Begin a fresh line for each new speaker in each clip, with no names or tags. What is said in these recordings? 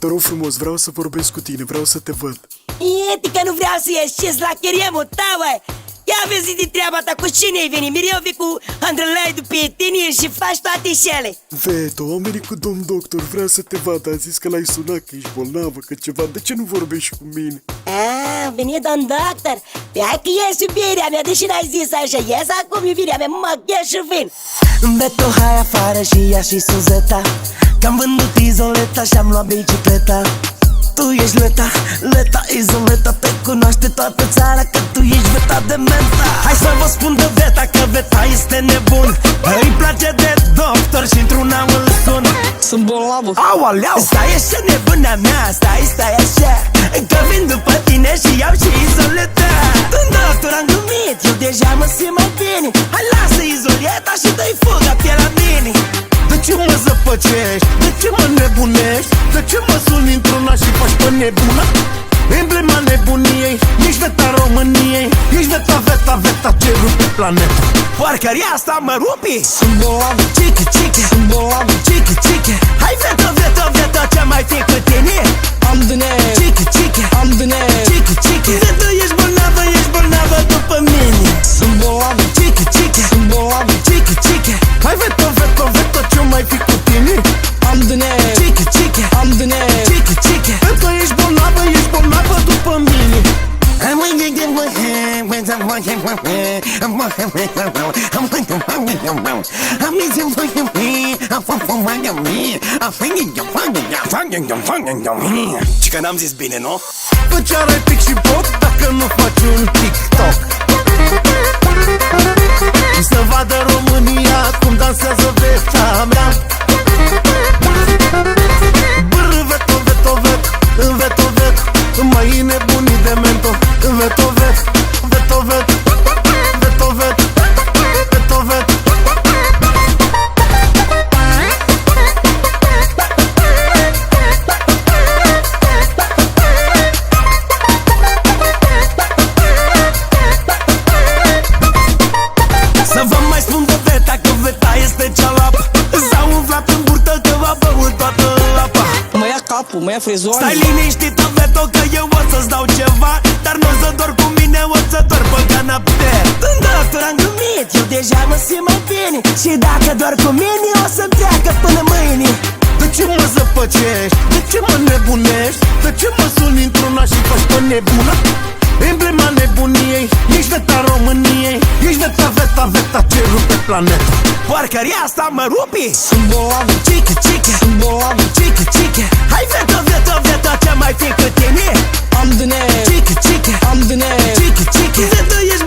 Te rog frumos, vreau să vorbesc cu tine, vreau să te văd.
Ieti că nu vreau să ieșiți la cheriemul tău, băi. Ia vezi de treaba ta, cu cine ai venit? Mereu vii cu Andrelai după tine și faci toate șele.
Veto, am venit cu domn doctor, vrea să te vadă. A zis că l-ai sunat, că ești bolnavă, că ceva. De ce nu vorbești cu mine?
Venit domn doctor. Pe hai că ies iubirea mea, deși n-ai zis așa. Ies acum iubirea mea, mă ghez și vin.
Veto, hai afară și ia și Suzeta, că-am vândut izoleta și-am luat bicicleta. Tu ești Leta, Leta, izoleta. Te cunoaște toată țara că tu ești Veta de menta. Hai să vă spun de Veta că Veta este nebun. Îi place de doctor și într-una îl sun.
Sunt bolnavă.
Aoleu! Stai așa nebuna mea, stai așa, că vin după tine și iau și izoleta. Când doctor am glumit, eu deja mă simt mai bine. Hai lasă izoleta și dă-i fuga pe la mine.
De ce mă zăpăcești? De ce mă nebunești? De ce mă suni într-una și faci pe nebună? Emblema nebuniei, ești Veta României, ești Veta, Veta, Veta, ce rupe planeta.
Porcăria asta mă rupi.
Sunt bolnavă.
Chica, chica,
Sunt bolnavă.
chica, chica. Hai Veta, Veta, Veta, ce mai fi cu tine?
Am dineri.
Chica, chica,
Am dineri.
chica, chica. Veta, ești bolnavă după mine.
Sunt bolnavă.
Chica, chica,
Sunt bolnavă.
chica, chica.
Hai Veta, Veta, Veta, ce mai fi cu tine?
Am dineri.
Chica, chica,
Am dineri.
chica, chica.
Veta, ești bolnavă după mine.
Și că n-am zis bine, nu?
Făceară pic și pot dacă nu faci un TikTok. Să vadă România cum dansează Veta mea. Brr, Veto, Veto, Veto, Veto, Veto, mai nebunii de mento. Veto, Veto, Veto, Veto, Veto, Veto, Veto, Veto.
Să vă mai spun de Veta că Veta este cealapă. S-a umflat în burtă că v-a băut toată apa.
Mă ia capul, mă ia frizoane.
Stai liniștită, Veto, că eu o să-ți dau ceva. Dar nu o să dor cu mine, o să dor pe canapte.
Când doctor am glumit, eu deja mă simt mai bine. Și dacă doar cu mine, o să-mi treacă până mâine.
De ce mă zăpăcești? De ce mă nebunești? De ce mă suni într-una și faci pe nebună? Emblema nebuniei, ești Veta României, ești Veta, Veta, Veta, ce rupe planeta.
Porcăria asta mă rupi.
Sunt bolnavă.
Chica, chica,
Sunt bolnavă.
chica, chica. Hai Veto, Veto, Veto, ce mai fi cu tine?
Am dineri.
Chica, chica,
Am dineri.
chica, chica. Veto, ești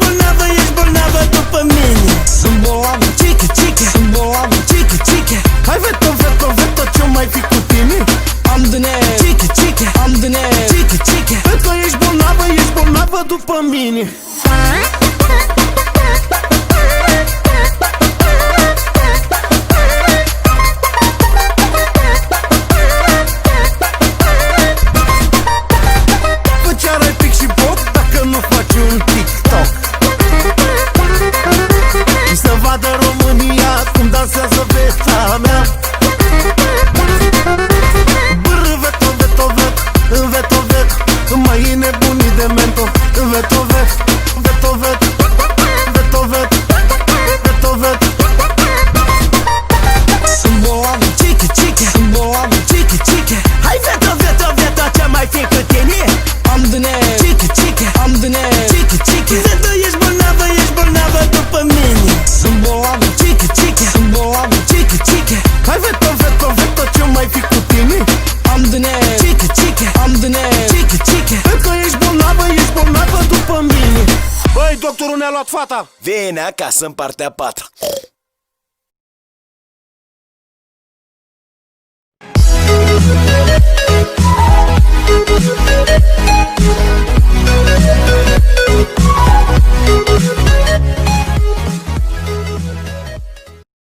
bolnavă după mine.
Sunt bolnavă.
Chica, chica,
Sunt bolnavă.
chica, chica.
Hai Veto, Veto, Veto, ce mai fi cu tine?
Am dineri.
Chica, chica,
Am dineri.
Păi
chica, chica.
Veto, ești bolnavă după mine. Făceară pic și pot dacă nu faci un TikTok. Să vadă România cum dansează Veta mea. Brr, Veto, Veto, Veto, Veto, Veto, mai nebunii de mento. Veto, Veto, Veto, Veto, Veto, Veto, Veto, Veto.
Sunt bolnavă.
Chica, chica,
Sunt bolnavă.
chica, chica. Hai Veto, Veto, Veto, ce mai fi cu tine?
Am dineri.
Chica, chica,
Am dineri.
chica, chica. Veto, ești bolnavă după mine.
Sunt bolnavă.
Chica, chica,
Sunt bolnavă.
chica, chica.
Hai Veto, Veto, Veto, ce mai fi cu tine?
Am dineri.
Chica, chica,
Am dineri.
chica, chica.
Veto, ești bolnavă după mine. Băi, doctorul ne-a luat fata.
Vine acasă în partea a patra.